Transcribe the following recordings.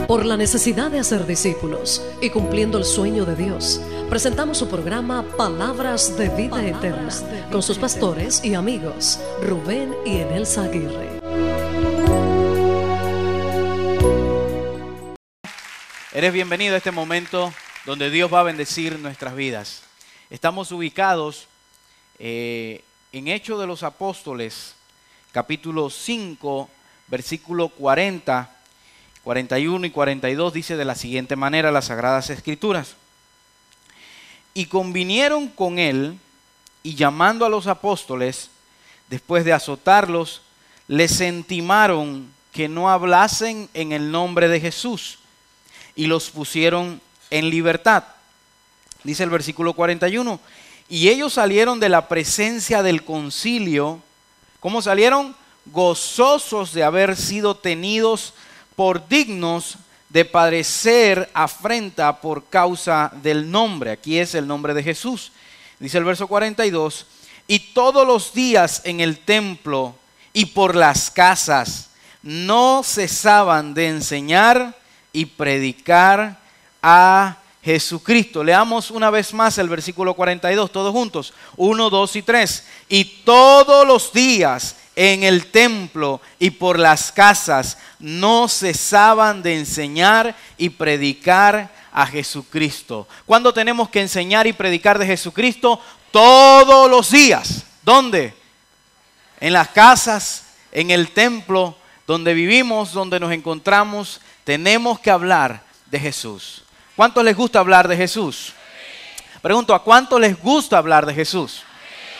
Por la necesidad de hacer discípulos y cumpliendo el sueño de Dios, presentamos su programa Palabras de Vida Eterna, con sus pastores y amigos, Rubén y Enelsa Aguirre. Eres bienvenido a este momento donde Dios va a bendecir nuestras vidas. Estamos ubicados en Hechos de los Apóstoles, capítulo 5, versículo 40, 41 y 42, dice de la siguiente manera las Sagradas Escrituras. Y convinieron con él, y llamando a los apóstoles, después de azotarlos, les intimaron que no hablasen en el nombre de Jesús, y los pusieron en libertad. Dice el versículo 41, y ellos salieron de la presencia del concilio. ¿Cómo salieron? Gozosos de haber sido tenidos por dignos de padecer afrenta por causa del nombre. Aquí es el nombre de Jesús. Dice el verso 42, y todos los días en el templo y por las casas no cesaban de enseñar y predicar a Jesucristo. Leamos una vez más el versículo 42, todos juntos. 1, 2 y 3. Y todos los días en el templo y por las casas no cesaban de enseñar y predicar a Jesucristo. ¿Cuándo tenemos que enseñar y predicar de Jesucristo? Todos los días. ¿Dónde? En las casas, en el templo, donde vivimos, donde nos encontramos, tenemos que hablar de Jesús. ¿Cuántos les gusta hablar de Jesús? Pregunto, ¿a cuántos les gusta hablar de Jesús?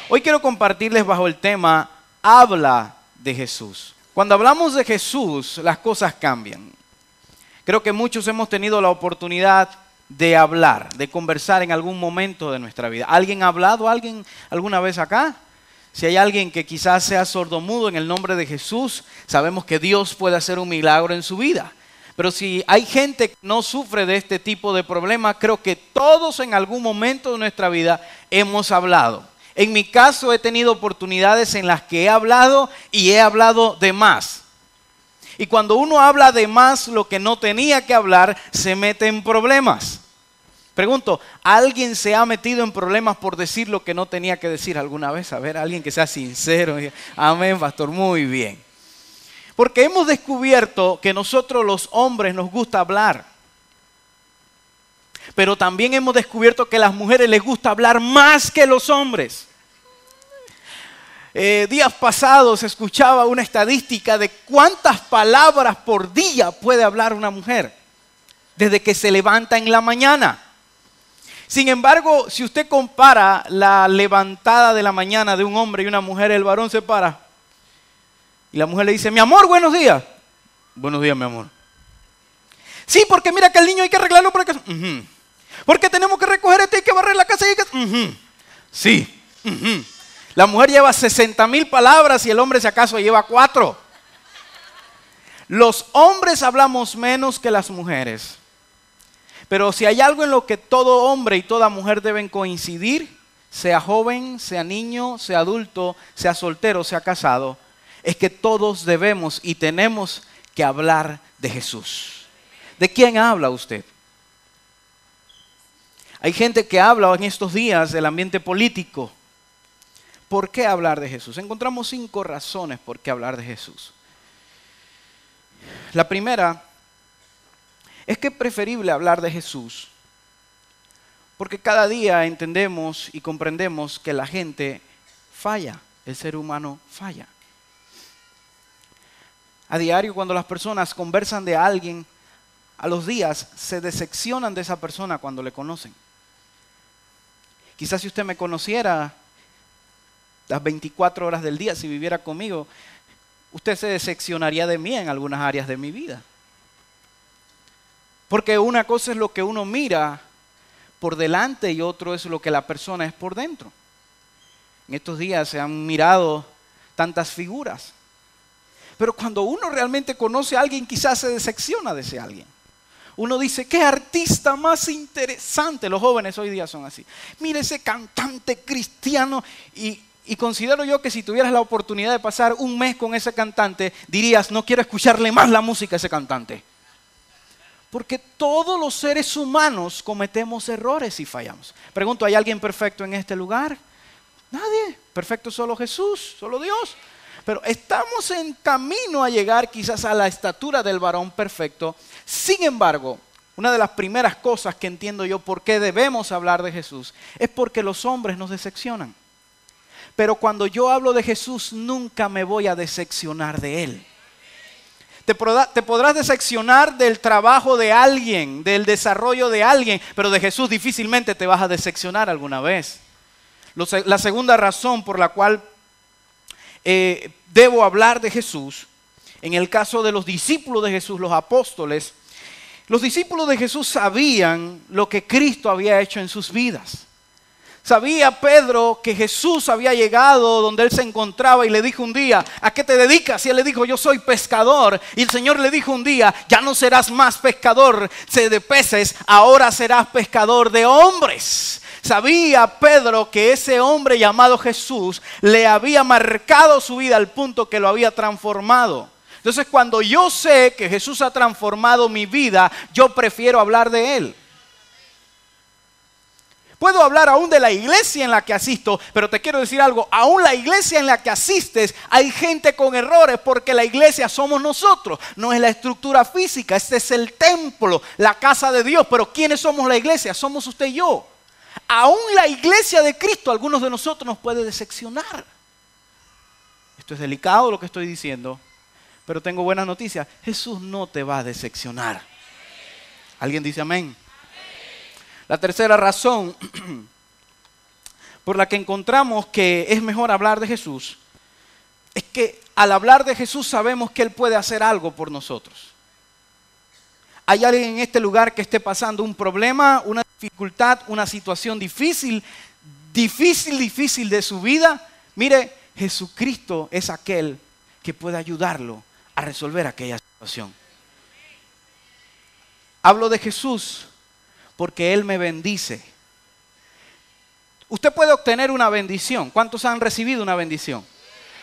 Hoy quiero compartirles bajo el tema habla de Jesús. Cuando hablamos de Jesús, las cosas cambian. Creo que muchos hemos tenido la oportunidad de hablar, de conversar en algún momento de nuestra vida. ¿Alguien ha hablado alguna vez acá? Si hay alguien que quizás sea sordomudo, en el nombre de Jesús, sabemos que Dios puede hacer un milagro en su vida. Pero si hay gente que no sufre de este tipo de problema, creo que todos en algún momento de nuestra vida hemos hablado. En mi caso he tenido oportunidades en las que he hablado y he hablado de más. Y cuando uno habla de más lo que no tenía que hablar, se mete en problemas. Pregunto, ¿alguien se ha metido en problemas por decir lo que no tenía que decir alguna vez? A ver, alguien que sea sincero. Amén, pastor, muy bien. Porque hemos descubierto que nosotros los hombres nos gusta hablar. Pero también hemos descubierto que a las mujeres les gusta hablar más que los hombres. Días pasados escuchaba una estadística de cuántas palabras por día puede hablar una mujer desde que se levanta en la mañana. Sin embargo, si usted compara la levantada de la mañana de un hombre y una mujer, el varón se para y la mujer le dice, mi amor, buenos días. Buenos días, mi amor. Sí, porque mira que el niño hay que arreglarlo por acá. Porque tenemos que recoger esto y hay que barrer la casa y hay que... Sí. La mujer lleva 60,000 palabras y el hombre si acaso lleva 4. Los hombres hablamos menos que las mujeres. Pero si hay algo en lo que todo hombre y toda mujer deben coincidir, sea joven, sea niño, sea adulto, sea soltero, sea casado, es que todos debemos y tenemos que hablar de Jesús. ¿De quién habla usted? Hay gente que habla en estos días del ambiente político. ¿Por qué hablar de Jesús? Encontramos 5 razones por qué hablar de Jesús. La primera es que es preferible hablar de Jesús porque cada día entendemos y comprendemos que la gente falla, el ser humano falla. A diario cuando las personas conversan de alguien, a los días se decepcionan de esa persona cuando le conocen. Quizás si usted me conociera las 24 horas del día, si viviera conmigo, usted se decepcionaría de mí en algunas áreas de mi vida. Porque una cosa es lo que uno mira por delante y otro es lo que la persona es por dentro. En estos días se han mirado tantas figuras. Pero cuando uno realmente conoce a alguien, quizás se decepciona de ese alguien. Uno dice, qué artista más interesante. Los jóvenes hoy día son así. Mira ese cantante cristiano. Y considero yo que si tuvieras la oportunidad de pasar un mes con ese cantante, dirías, no quiero escucharle más la música a ese cantante. Porque todos los seres humanos cometemos errores y fallamos. Pregunto, ¿hay alguien perfecto en este lugar? Nadie. Perfecto solo Jesús, solo Dios. Pero estamos en camino a llegar quizás a la estatura del varón perfecto. Sin embargo, una de las primeras cosas que entiendo yo por qué debemos hablar de Jesús es porque los hombres nos decepcionan. Pero cuando yo hablo de Jesús, nunca me voy a decepcionar de Él. Te podrás decepcionar del trabajo de alguien, del desarrollo de alguien, pero de Jesús difícilmente te vas a decepcionar alguna vez. La segunda razón por la cual debo hablar de Jesús, en el caso de los discípulos de Jesús, los apóstoles, los discípulos de Jesús sabían lo que Cristo había hecho en sus vidas. Sabía Pedro que Jesús había llegado donde él se encontraba y le dijo un día, ¿a qué te dedicas? Y él le dijo, yo soy pescador. Y el Señor le dijo un día, ya no serás más pescador de peces, ahora serás pescador de hombres. Sabía Pedro que ese hombre llamado Jesús le había marcado su vida al punto que lo había transformado. Entonces, cuando yo sé que Jesús ha transformado mi vida, yo prefiero hablar de Él. Puedo hablar aún de la iglesia en la que asisto, pero te quiero decir algo, aún la iglesia en la que asistes hay gente con errores porque la iglesia somos nosotros, no es la estructura física, este es el templo, la casa de Dios, pero ¿quiénes somos la iglesia? Somos usted y yo. Aún la iglesia de Cristo, algunos de nosotros nos puede decepcionar. Esto es delicado lo que estoy diciendo, pero tengo buenas noticias, Jesús no te va a decepcionar. ¿Alguien dice amén? La tercera razón por la que encontramos que es mejor hablar de Jesús es que al hablar de Jesús sabemos que Él puede hacer algo por nosotros. ¿Hay alguien en este lugar que esté pasando un problema, una dificultad, una situación difícil de su vida? Mire, Jesucristo es aquel que puede ayudarlo a resolver aquella situación. Hablo de Jesús porque Él me bendice. Usted puede obtener una bendición. ¿Cuántos han recibido una bendición?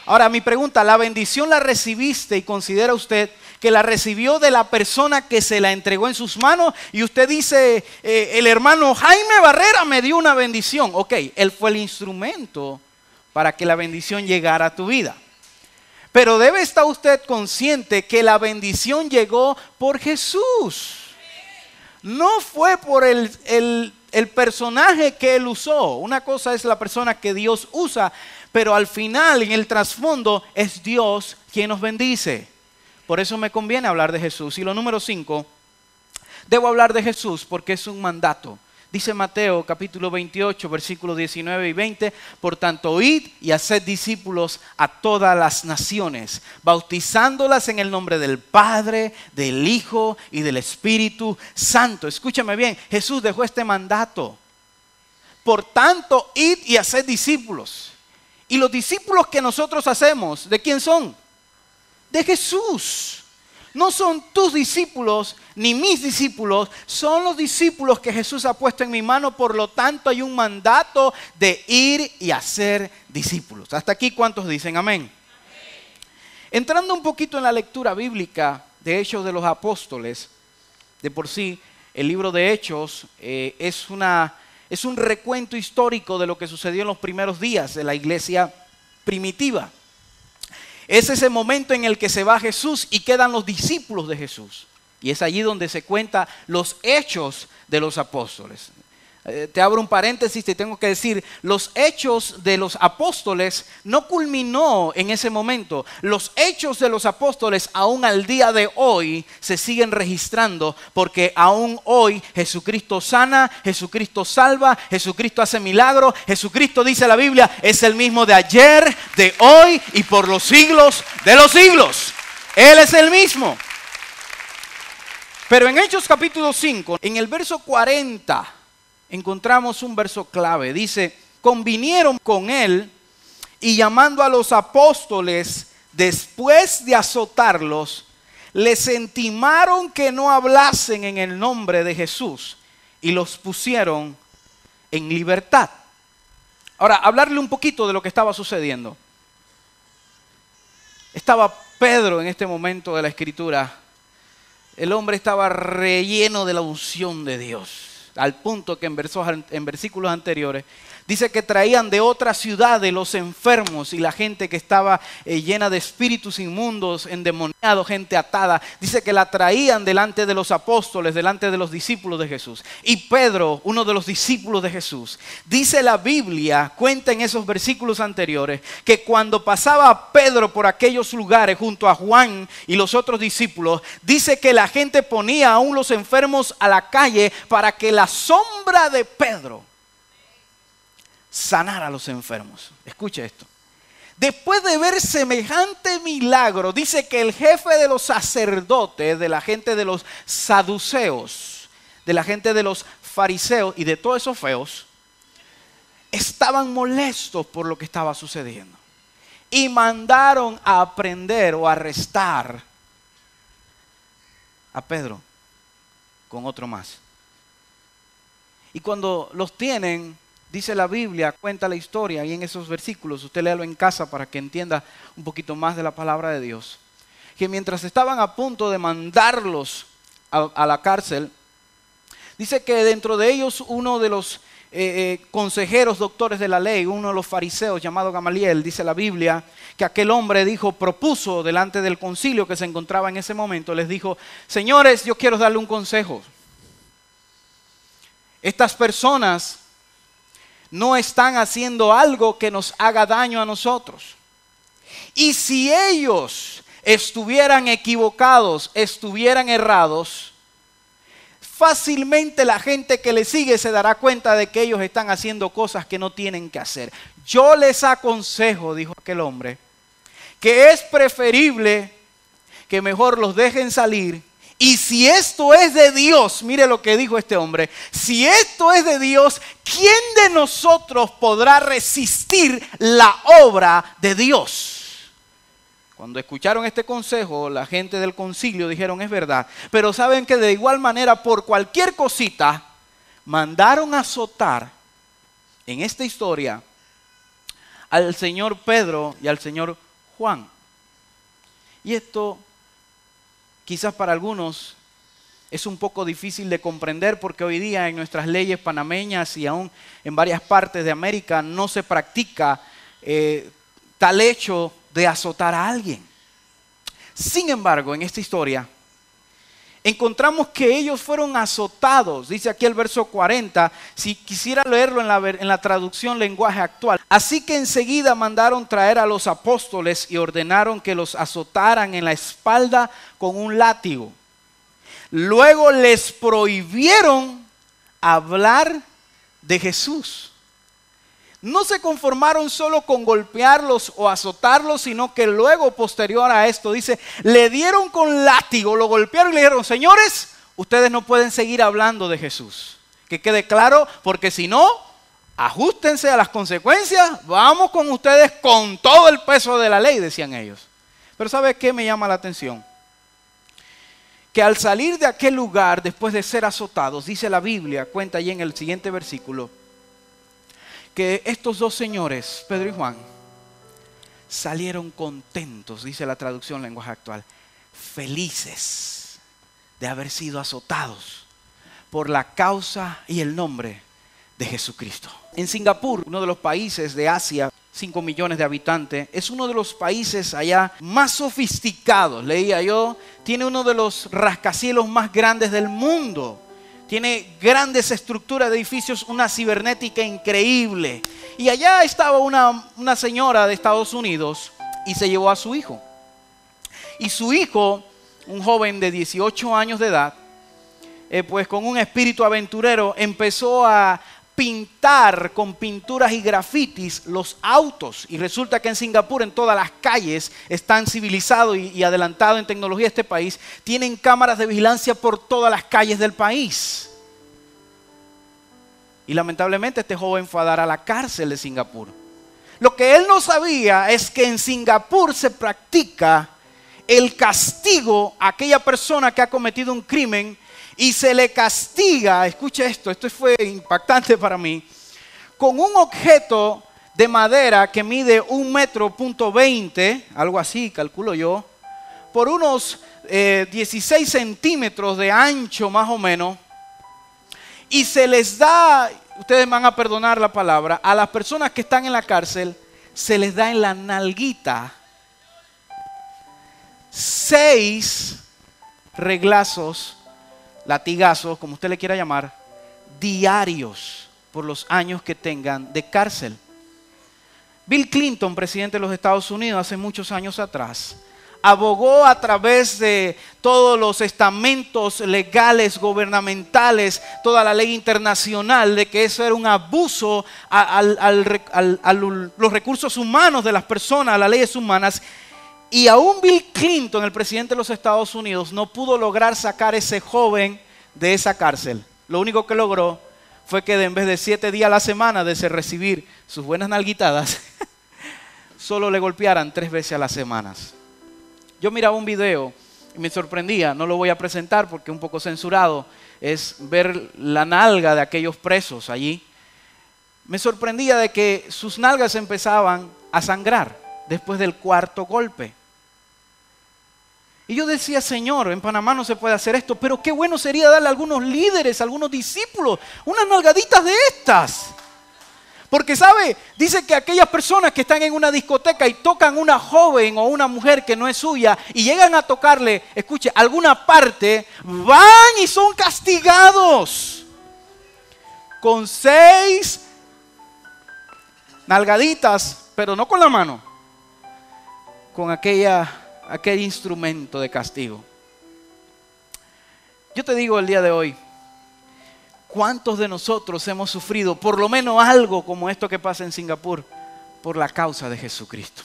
Ahora mi pregunta, ¿la bendición la recibiste y considera usted que la recibió de la persona que se la entregó en sus manos? Y usted dice, el hermano Jaime Barrera me dio una bendición. Ok, él fue el instrumento para que la bendición llegara a tu vida. Pero debe estar usted consciente que la bendición llegó por Jesús. No fue por el personaje que Él usó. Una cosa es la persona que Dios usa, pero al final, en el trasfondo, es Dios quien nos bendice. Por eso me conviene hablar de Jesús. Y lo número 5, debo hablar de Jesús porque es un mandato. Dice Mateo capítulo 28, versículos 19 y 20, por tanto, id y haced discípulos a todas las naciones, bautizándolas en el nombre del Padre, del Hijo y del Espíritu Santo. Escúchame bien, Jesús dejó este mandato. Por tanto, id y haced discípulos. Y los discípulos que nosotros hacemos, ¿de quién son? De Jesús. No son tus discípulos ni mis discípulos, son los discípulos que Jesús ha puesto en mi mano. Por lo tanto, hay un mandato de ir y hacer discípulos. Hasta aquí, ¿cuántos dicen amén? Amén. Entrando un poquito en la lectura bíblica de Hechos de los Apóstoles, de por sí, el libro de Hechos es un recuento histórico de lo que sucedió en los primeros días de la iglesia primitiva. Es ese momento en el que se va Jesús y quedan los discípulos de Jesús. Y es allí donde se cuentan los hechos de los apóstoles. Te abro un paréntesis, te tengo que decir, los hechos de los apóstoles no culminó en ese momento. Los hechos de los apóstoles aún al día de hoy se siguen registrando porque aún hoy Jesucristo sana, Jesucristo salva, Jesucristo hace milagros. Jesucristo, dice la Biblia, es el mismo de ayer, de hoy y por los siglos de los siglos. Él es el mismo. Pero en Hechos capítulo 5, en el verso 40, encontramos un verso clave. Dice, convinieron con él y llamando a los apóstoles, después de azotarlos, les intimaron que no hablasen en el nombre de Jesús y los pusieron en libertad. Ahora, hablarle un poquito de lo que estaba sucediendo. Estaba Pedro en este momento de la escritura el hombre estaba relleno de la unción de Dios, al punto que en versículos anteriores dice que traían de otras ciudades los enfermos y la gente que estaba llena de espíritus inmundos, endemoniados, gente atada. Dice que la traían delante de los apóstoles, delante de los discípulos de Jesús. Y Pedro, uno de los discípulos de Jesús, dice la Biblia, cuenta en esos versículos anteriores, que cuando pasaba Pedro por aquellos lugares junto a Juan y los otros discípulos, dice que la gente ponía aún los enfermos a la calle para que la sombra de Pedro sanar a los enfermos. Escuche esto. Después de ver semejante milagro, dice que el jefe de los sacerdotes, de la gente de los saduceos, de la gente de los fariseos y de todos esos feos, estaban molestos por lo que estaba sucediendo. Y mandaron a aprender o arrestar a Pedro con otro más. Y cuando los tienen, dice la Biblia, cuenta la historia y en esos versículos, usted léalo en casa para que entienda un poquito más de la palabra de Dios, que mientras estaban a punto de mandarlos a la cárcel, dice que dentro de ellos uno de los consejeros, doctores de la ley, uno de los fariseos llamado Gamaliel, dice la Biblia, que aquel hombre propuso delante del concilio que se encontraba en ese momento, les dijo: señores, yo quiero darle un consejo. Estas personas no están haciendo algo que nos haga daño a nosotros. Y si ellos estuvieran equivocados, estuvieran errados, fácilmente la gente que les sigue se dará cuenta de que ellos están haciendo cosas que no tienen que hacer. Yo les aconsejo, dijo aquel hombre, que es preferible que mejor los dejen salir. Y si esto es de Dios, mire lo que dijo este hombre, si esto es de Dios, ¿quién de nosotros podrá resistir la obra de Dios? Cuando escucharon este consejo, la gente del concilio dijeron: es verdad. Pero saben que de igual manera, por cualquier cosita, mandaron a azotar, en esta historia, al señor Pedro y al señor Juan. Y esto quizás para algunos es un poco difícil de comprender, porque hoy día en nuestras leyes panameñas y aún en varias partes de América no se practica tal hecho de azotar a alguien. Sin embargo, en esta historia encontramos que ellos fueron azotados. Dice aquí el verso 40, si quisiera leerlo en la traducción lenguaje actual. Así que enseguida mandaron traer a los apóstoles y ordenaron que los azotaran en la espalda con un látigo. Luego les prohibieron hablar de Jesús. No se conformaron solo con golpearlos o azotarlos, sino que luego, posterior a esto, dice, le dieron con látigo, lo golpearon y le dijeron: señores, ustedes no pueden seguir hablando de Jesús. Que quede claro, porque si no, ajustense a las consecuencias, vamos con ustedes con todo el peso de la ley, decían ellos. Pero ¿sabe qué me llama la atención? Que al salir de aquel lugar, después de ser azotados, dice la Biblia, cuenta allí en el siguiente versículo, que estos dos señores, Pedro y Juan, salieron contentos, dice la traducción lenguaje actual, felices de haber sido azotados por la causa y el nombre de Jesucristo. En Singapur, uno de los países de Asia, 5 millones de habitantes, es uno de los países allá más sofisticados, leía yo, tiene uno de los rascacielos más grandes del mundo. Tiene grandes estructuras de edificios, una cibernética increíble. Y allá estaba una señora de Estados Unidos y se llevó a su hijo. Y su hijo, un joven de 18 años de edad, pues con un espíritu aventurero, empezó a pintar con pinturas y grafitis los autos. Y resulta que en Singapur, en todas las calles, están civilizados y adelantados en tecnología este país, tienen cámaras de vigilancia por todas las calles del país. Y lamentablemente este joven fue a dar a la cárcel de Singapur. Lo que él no sabía es que en Singapur se practica el castigo a aquella persona que ha cometido un crimen. Y se le castiga, escuche esto fue impactante para mí, con un objeto de madera que mide 1,20 metros, algo así, calculo yo, por unos 16 centímetros de ancho más o menos, y se les da, ustedes van a perdonar la palabra, a las personas que están en la cárcel, se les da en la nalguita 6 reglazos, latigazos, como usted le quiera llamar, diarios por los años que tengan de cárcel. Bill Clinton, presidente de los Estados Unidos, hace muchos años atrás, abogó a través de todos los estamentos legales, gubernamentales, toda la ley internacional, de que eso era un abuso a los recursos humanos de las personas, a las leyes humanas. Y aún Bill Clinton, el presidente de los Estados Unidos, no pudo lograr sacar a ese joven de esa cárcel. Lo único que logró fue que en vez de 7 días a la semana de recibir sus buenas nalguitadas, solo le golpearan 3 veces a las semanas. Yo miraba un video y me sorprendía, no lo voy a presentar porque es un poco censurado, es ver la nalga de aquellos presos allí. Me sorprendía de que sus nalgas empezaban a sangrar después del 4.º golpe. Y yo decía, Señor, en Panamá no se puede hacer esto, pero qué bueno sería darle a algunos líderes, a algunos discípulos, unas nalgaditas de estas. Porque sabe, dice que aquellas personas que están en una discoteca y tocan una joven o una mujer que no es suya y llegan a tocarle, escuche, alguna parte, van y son castigados con 6 nalgaditas, pero no con la mano, con aquel instrumento de castigo. Yo te digo el día de hoy, ¿cuántos de nosotros hemos sufrido por lo menos algo como esto que pasa en Singapur por la causa de Jesucristo?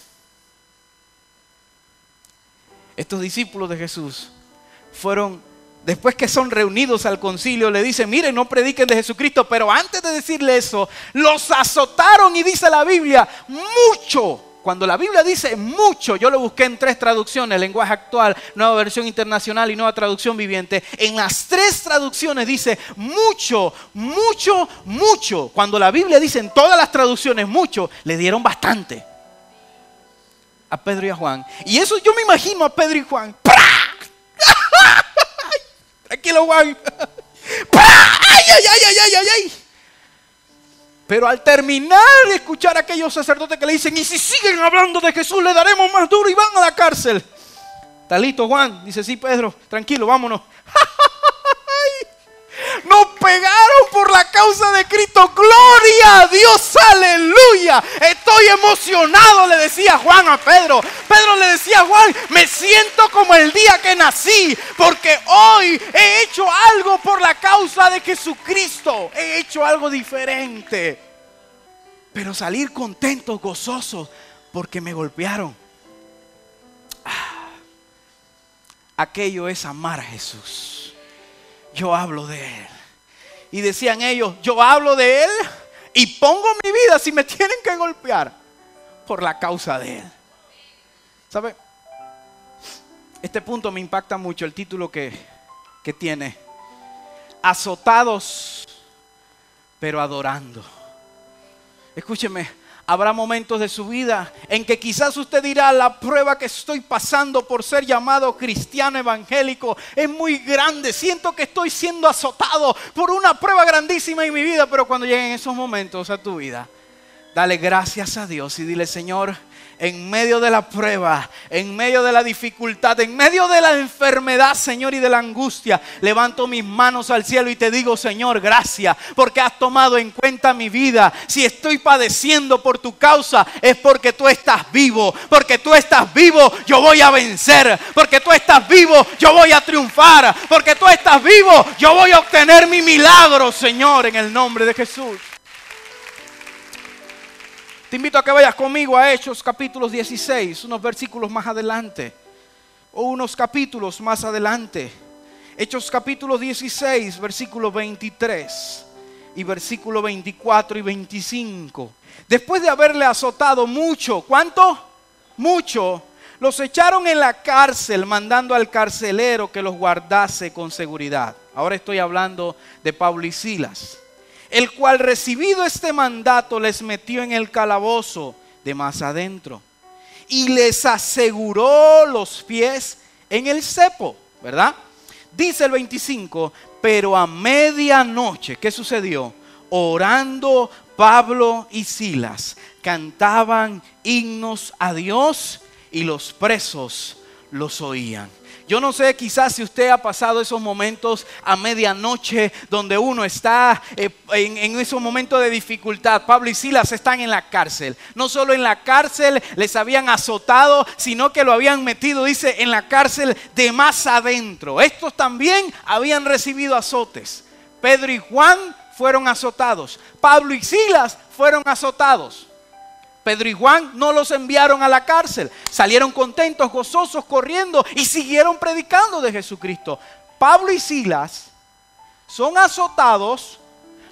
Estos discípulos de Jesús fueron, después que son reunidos al concilio, le dicen, miren, no prediquen de Jesucristo, pero antes de decirle eso, los azotaron y dice la Biblia, mucho. Cuando la Biblia dice mucho, yo lo busqué en 3 traducciones, lenguaje actual, nueva versión internacional y nueva traducción viviente. En las 3 traducciones dice mucho, mucho, mucho. Cuando la Biblia dice en todas las traducciones mucho, le dieron bastante a Pedro y a Juan. Y eso yo me imagino a Pedro y Juan. Tranquilo, Juan. ¡Ay, ay, ay, ay, ay, ay! Pero al terminar de escuchar a aquellos sacerdotes que le dicen, y si siguen hablando de Jesús, le daremos más duro y van a la cárcel. ¿Está listo, Juan? Dice, sí, Pedro, tranquilo, vámonos. Nos pegaron por la causa de Cristo. ¡Gloria a Dios! ¡Aleluya! Estoy emocionado, le decía Juan a Pedro. Pedro le decía a Juan, me siento como el día que nací, porque hoy he hecho algo por la causa de Jesucristo. He hecho algo diferente. Pero salir contentos, gozosos, porque me golpearon. Aquello es amar a Jesús. Yo hablo de Él. Y decían ellos, yo hablo de Él y pongo mi vida si me tienen que golpear por la causa de Él. ¿Sabe? Este punto me impacta mucho, el título que tiene. Azotados, pero adorando. Escúcheme. Habrá momentos de su vida en que quizás usted dirá, la prueba que estoy pasando por ser llamado cristiano evangélico es muy grande. Siento que estoy siendo azotado por una prueba grandísima en mi vida. Pero cuando lleguen esos momentos a tu vida, dale gracias a Dios y dile, Señor, en medio de la prueba, en medio de la dificultad, en medio de la enfermedad, Señor, y de la angustia, levanto mis manos al cielo y te digo, Señor, gracias, porque has tomado en cuenta mi vida. Si estoy padeciendo por tu causa, es porque tú estás vivo. Porque tú estás vivo, yo voy a vencer. Porque tú estás vivo, yo voy a triunfar. Porque tú estás vivo, yo voy a obtener mi milagro, Señor, en el nombre de Jesús. Te invito a que vayas conmigo a Hechos capítulos 16, unos versículos más adelante, o unos capítulos más adelante. Hechos capítulo 16, versículo 23 y versículo 24 y 25. Después de haberle azotado mucho, ¿cuánto? Mucho. Los echaron en la cárcel, mandando al carcelero que los guardase con seguridad. Ahora estoy hablando de Pablo y Silas, el cual, recibido este mandato, les metió en el calabozo de más adentro y les aseguró los pies en el cepo, ¿verdad? Dice el 25, pero a medianoche, ¿qué sucedió? Orando Pablo y Silas, cantaban himnos a Dios y los presos los oían. Yo no sé, quizás si usted ha pasado esos momentos a medianoche donde uno está en esos momentos de dificultad. Pablo y Silas están en la cárcel. No solo en la cárcel les habían azotado, sino que lo habían metido, dice, en la cárcel de más adentro. Estos también habían recibido azotes. Pedro y Juan fueron azotados. Pablo y Silas fueron azotados. Pedro y Juan no los enviaron a la cárcel. Salieron contentos, gozosos, corriendo y siguieron predicando de Jesucristo. Pablo y Silas son azotados,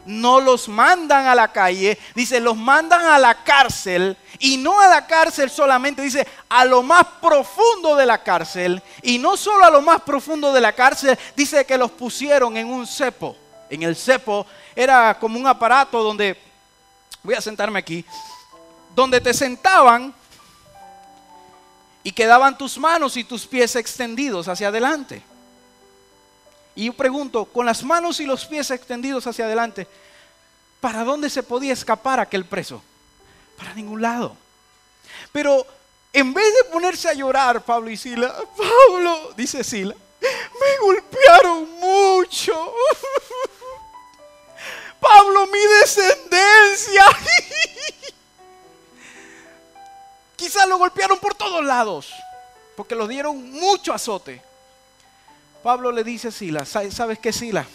no los mandan a la calle, dice, los mandan a la cárcel, y no a la cárcel solamente, dice, a lo más profundo de la cárcel. Y no solo a lo más profundo de la cárcel, dice que los pusieron en un cepo. En el cepo era como un aparato donde, voy a sentarme aquí, donde te sentaban y quedaban tus manos y tus pies extendidos hacia adelante. Y yo pregunto, con las manos y los pies extendidos hacia adelante, ¿para dónde se podía escapar aquel preso? Para ningún lado. Pero en vez de ponerse a llorar, Pablo y Silas, Pablo, dice Silas, me golpearon mucho. Pablo, mi descendencia. Quizás lo golpearon por todos lados, porque los dieron mucho azote. Pablo le dice a Silas, ¿sabes qué, Silas?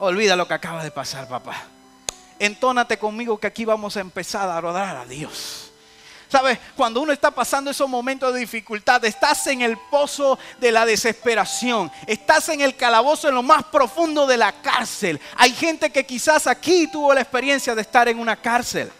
Olvida lo que acaba de pasar, papá. Entónate conmigo que aquí vamos a empezar a adorar a Dios. ¿Sabes? Cuando uno está pasando esos momentos de dificultad, estás en el pozo de la desesperación, estás en el calabozo en lo más profundo de la cárcel. Hay gente que quizás aquí tuvo la experiencia de estar en una cárcel.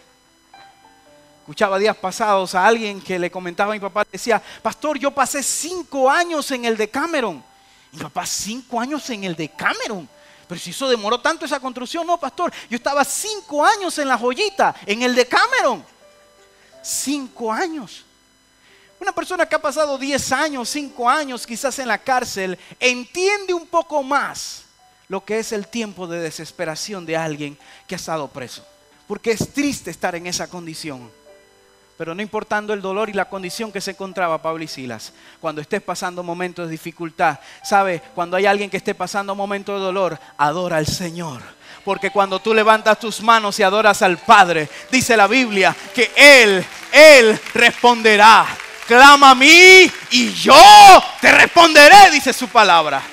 Escuchaba días pasados a alguien que le comentaba a mi papá, decía, pastor, yo pasé 5 años en el Decameron. Y mi papá, 5 años en el Decameron. Pero si eso demoró tanto esa construcción, no, pastor, yo estaba 5 años en La Joyita, en el Decameron. 5 años. Una persona que ha pasado 10 años, 5 años quizás en la cárcel, entiende un poco más lo que es el tiempo de desesperación de alguien que ha estado preso. Porque es triste estar en esa condición. Pero no importando el dolor y la condición que se encontraba Pablo y Silas, cuando estés pasando momentos de dificultad, ¿sabe? Cuando hay alguien que esté pasando momentos de dolor, adora al Señor. Porque cuando tú levantas tus manos y adoras al Padre, dice la Biblia que Él responderá. Clama a mí y yo te responderé, dice su palabra.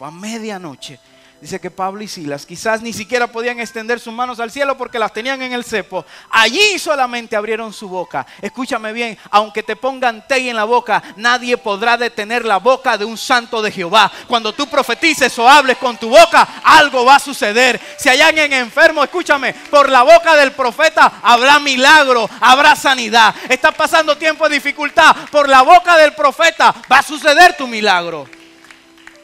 A medianoche. Dice que Pablo y Silas quizás ni siquiera podían extender sus manos al cielo porque las tenían en el cepo. Allí solamente abrieron su boca. Escúchame bien, aunque te pongan té en la boca, nadie podrá detener la boca de un santo de Jehová. Cuando tú profetices o hables con tu boca, algo va a suceder. Si hay alguien enfermo, escúchame, por la boca del profeta habrá milagro, habrá sanidad. Estás pasando tiempo de dificultad, por la boca del profeta va a suceder tu milagro.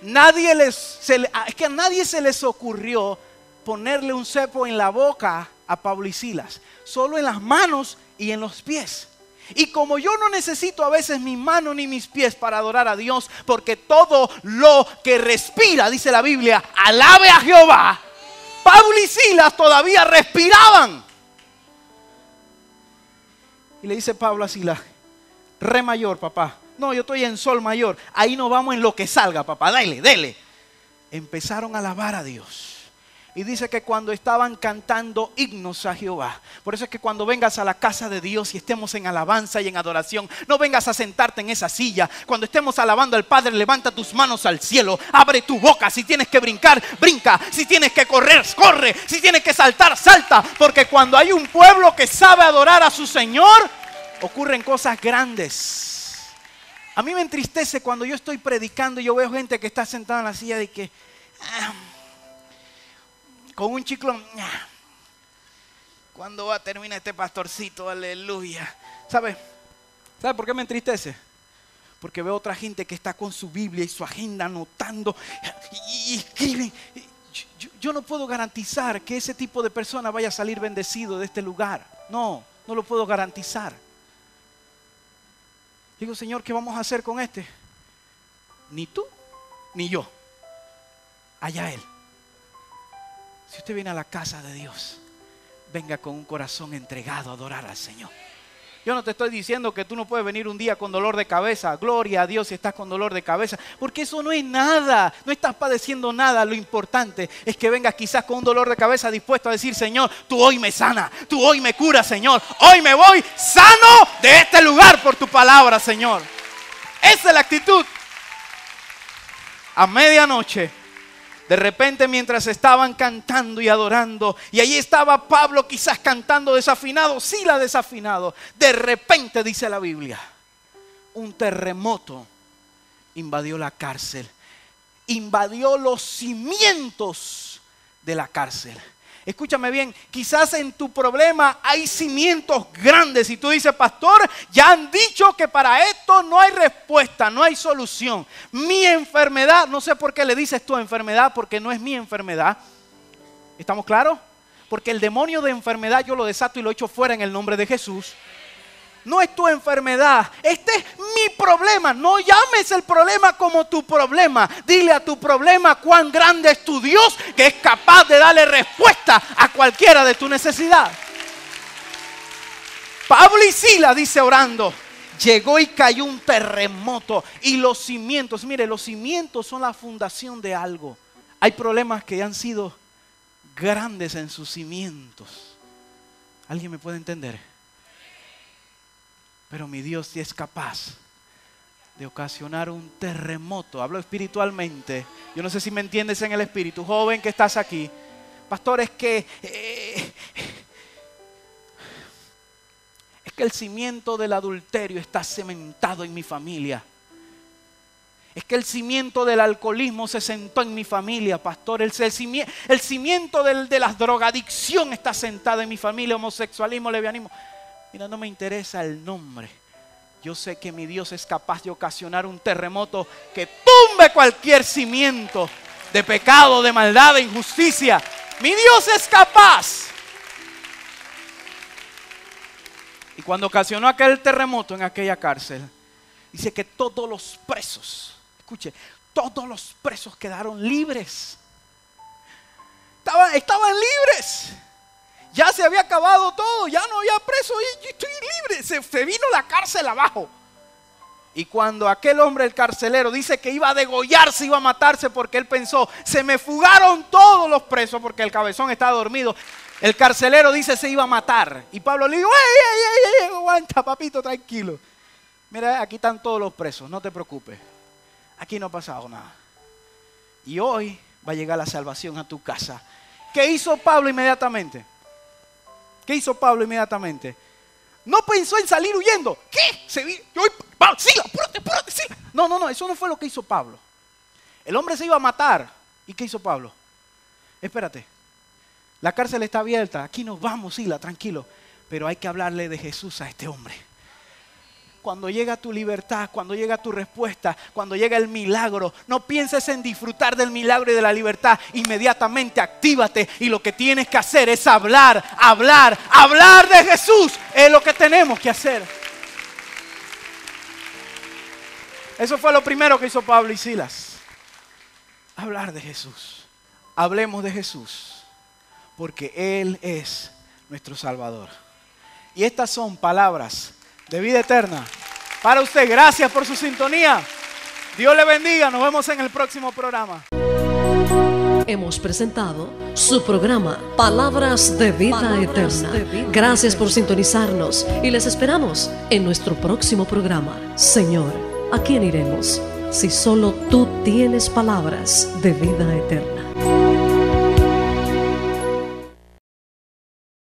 Es que a nadie se les ocurrió ponerle un cepo en la boca a Pablo y Silas, solo en las manos y en los pies. Y como yo no necesito a veces mi mano ni mis pies para adorar a Dios, porque todo lo que respira, dice la Biblia, alabe a Jehová, Pablo y Silas todavía respiraban. Y le dice Pablo a Silas, re mayor, papá. No, yo estoy en sol mayor. Ahí nos vamos en lo que salga, papá. Dele. Empezaron a alabar a Dios. Y dice que cuando estaban cantando himnos a Jehová. Por eso es que cuando vengas a la casa de Dios y estemos en alabanza y en adoración, no vengas a sentarte en esa silla. Cuando estemos alabando al Padre, levanta tus manos al cielo. Abre tu boca. Si tienes que brincar, brinca. Si tienes que correr, corre. Si tienes que saltar, salta. Porque cuando hay un pueblo que sabe adorar a su Señor, ocurren cosas grandes. A mí me entristece cuando yo estoy predicando y yo veo gente que está sentada en la silla de que con un chiclón. ¿Cuándo va a terminar este pastorcito? Aleluya. ¿Sabe por qué me entristece? Porque veo otra gente que está con su Biblia y su agenda anotando y escriben. Yo no puedo garantizar que ese tipo de persona vaya a salir bendecido de este lugar. No lo puedo garantizar. Digo, Señor, ¿qué vamos a hacer con este? Ni tú, ni yo. Allá Él. Si usted viene a la casa de Dios, venga con un corazón entregado a adorar al Señor. Yo no te estoy diciendo que tú no puedes venir un día con dolor de cabeza. Gloria a Dios si estás con dolor de cabeza. Porque eso no es nada. No estás padeciendo nada. Lo importante es que vengas quizás con un dolor de cabeza dispuesto a decir, Señor, tú hoy me sana. Tú hoy me curas, Señor. Hoy me voy sano de este lugar por tu palabra, Señor. Esa es la actitud. A medianoche, de repente mientras estaban cantando y adorando, y allí estaba Pablo quizás cantando desafinado, Silas desafinado, de repente dice la Biblia, un terremoto invadió la cárcel, invadió los cimientos de la cárcel. Escúchame bien, quizás en tu problema hay cimientos grandes y tú dices, pastor, ya han dicho que para esto no hay respuesta, no hay solución. Mi enfermedad, no sé por qué le dices tu enfermedad, porque no es mi enfermedad. ¿Estamos claros? Porque el demonio de enfermedad yo lo desato y lo echo fuera en el nombre de Jesús. No es tu enfermedad, este es mi problema. No llames el problema como tu problema. Dile a tu problema cuán grande es tu Dios, que es capaz de darle respuesta a cualquiera de tu necesidad. Pablo y Silas, dice orando, llegó y cayó un terremoto y los cimientos, mire, los cimientos son la fundación de algo. Hay problemas que han sido grandes en sus cimientos. ¿Alguien me puede entender? Pero mi Dios sí es capaz de ocasionar un terremoto. Hablo espiritualmente. Yo no sé si me entiendes en el espíritu. Joven que estás aquí. Pastor, es que el cimiento del adulterio está cementado en mi familia. Es que el cimiento del alcoholismo se sentó en mi familia, pastor. El cimiento de la drogadicción está sentado en mi familia. Homosexualismo, lesbianismo. Mira, no me interesa el nombre. Yo sé que mi Dios es capaz de ocasionar un terremoto que tumbe cualquier cimiento de pecado, de maldad, de injusticia. Mi Dios es capaz. Y cuando ocasionó aquel terremoto en aquella cárcel, dice que todos los presos, escuche, todos los presos quedaron libres. Estaban libres. Ya se había acabado todo, ya no había preso y estoy libre. Se vino la cárcel abajo. Y cuando aquel hombre, el carcelero, dice que iba a degollarse, iba a matarse porque él pensó, se me fugaron todos los presos porque el cabezón estaba dormido. El carcelero dice se iba a matar. Y Pablo le dijo, ey, aguanta papito, tranquilo. Mira, aquí están todos los presos, no te preocupes. Aquí no ha pasado nada. Y hoy va a llegar la salvación a tu casa. ¿Qué hizo Pablo inmediatamente? ¿Qué hizo Pablo inmediatamente? No pensó en salir huyendo. ¿Qué? Silas, apúrate, Silas. No, eso no fue lo que hizo Pablo. El hombre se iba a matar. ¿Y qué hizo Pablo? Espérate. La cárcel está abierta. Aquí nos vamos, Silas, tranquilo. Pero hay que hablarle de Jesús a este hombre. Cuando llega tu libertad, cuando llega tu respuesta, cuando llega el milagro, no pienses en disfrutar del milagro y de la libertad. Inmediatamente actívate y lo que tienes que hacer es hablar de Jesús. Es lo que tenemos que hacer. Eso fue lo primero que hizo Pablo y Silas. Hablar de Jesús. Hablemos de Jesús, porque Él es nuestro Salvador. Y estas son palabras de vida eterna para usted. Gracias por su sintonía. Dios le bendiga. Nos vemos en el próximo programa. Hemos presentado su programa Palabras de Vida Eterna. Gracias por sintonizarnos y les esperamos en nuestro próximo programa. Señor, ¿a quién iremos si solo tú tienes palabras de vida eterna?